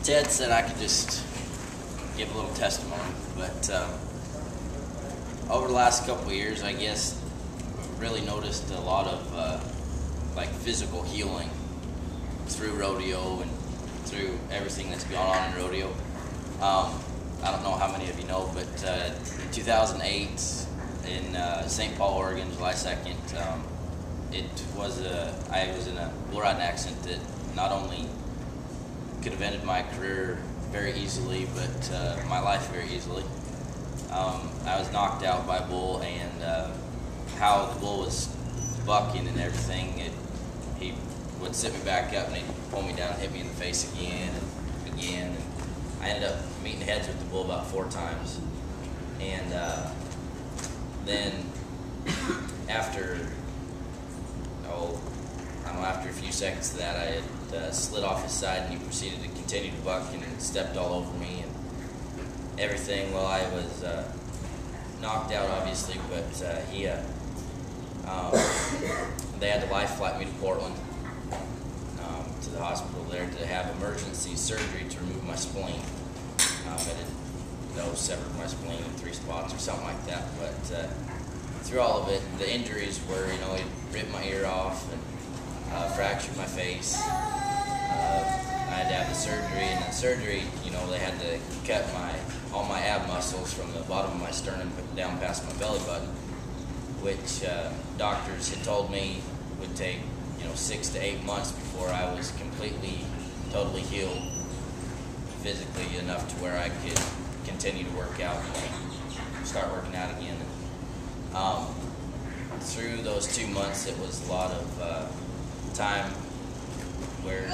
Ted said I could just give a little testimony, but over the last couple of years, I guess, really noticed a lot of like physical healing through rodeo and through everything that's gone on in rodeo. I don't know how many of you know, but in 2008 in St. Paul, Oregon, July 2nd, I was in a bull riding accident that not only could have ended my career very easily, but my life very easily. I was knocked out by a bull, and how the bull was bucking and everything, he would sit me back up and he'd pull me down and hit me in the face again and again. And I ended up meeting heads with the bull about 4 times. And then after a few seconds of that, I had slid off his side, and he proceeded to continue to buck and stepped all over me and everything while I was knocked out, obviously. But they had to life flight me to Portland, to the hospital there to have emergency surgery to remove my spleen. It had severed my spleen in 3 spots or something like that. But through all of it, the injuries were, he ripped my ear off and fractured my face. I had to have the surgery, and the surgery, they had to cut all my ab muscles from the bottom of my sternum down past my belly button, which doctors had told me would take 6 to 8 months before I was completely, totally healed physically enough to where I could continue to work out and start working out again. Through those 2 months, it was a lot of time where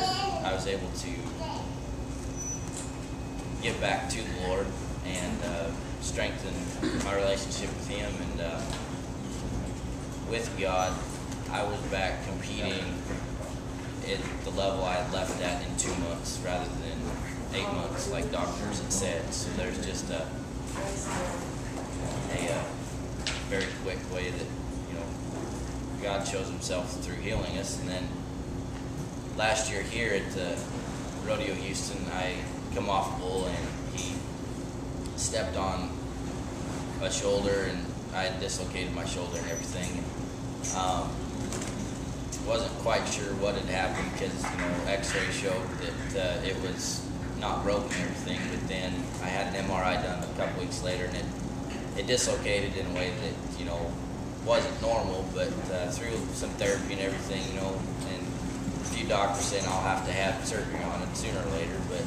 I was able to give back to the Lord and strengthen my relationship with Him. And with God, I was back competing at the level I had left at in 2 months rather than 8 months like doctors had said. So there's just a very quick way that God shows Himself through healing us. And then last year here at the Rodeo Houston, I come off a bull and he stepped on a shoulder, and I had dislocated my shoulder and everything. Wasn't quite sure what had happened because X-ray showed that it was not broken and everything. But then I had an MRI done a couple weeks later, and it dislocated in a way that wasn't normal. But through some therapy and everything, and a few doctors saying I'll have to have surgery on it sooner or later. But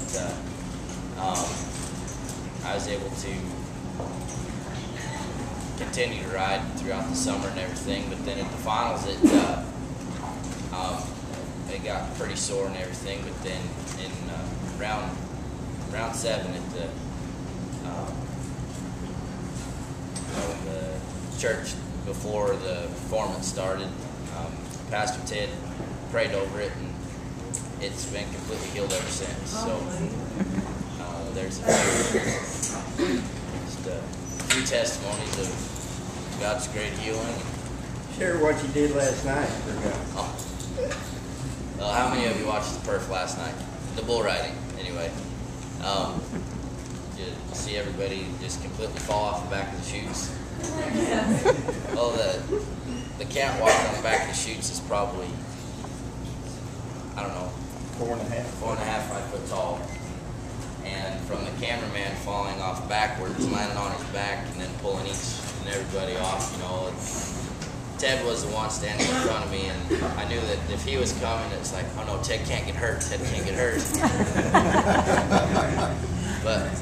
I was able to continue to ride throughout the summer and everything. But then at the finals, it got pretty sore and everything. But then in round 7 at the church before the performance started, Pastor Ted prayed over it, and it's been completely healed ever since. So there's just a few testimonies of God's great healing. Share what you did last night. Well, how many of you watched the perf last night? The bull riding, anyway. You see everybody just completely fall off the back of the chutes. Well, the catwalk on the back of the chutes is probably, I don't know, 4.5, 5 foot tall. And from the cameraman falling off backwards, landing on his back, and then pulling each and everybody off, Ted was the one standing in front of me, and I knew that if he was coming, it's like, oh no, Ted can't get hurt, Ted can't get hurt. But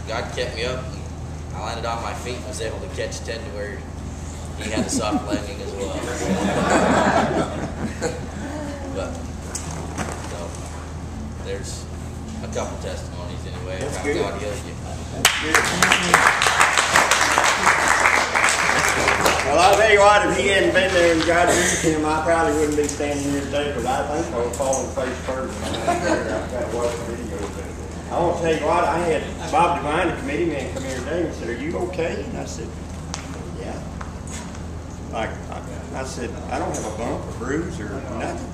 God kept me up, and I landed on my feet and was able to catch Ted to where he had a soft landing as well. But there's a couple testimonies anyway of how God healed you. Well, I'll tell you what, if he hadn't been there and God used him, I probably wouldn't be standing here today, but I think I was falling face first. I've got to watch the video. I want to tell you what, I had Bob Devine, the committee man, come here today and said, "Are you okay?" And I said, "Yeah." I said, "I don't have a bump or bruise or nothing."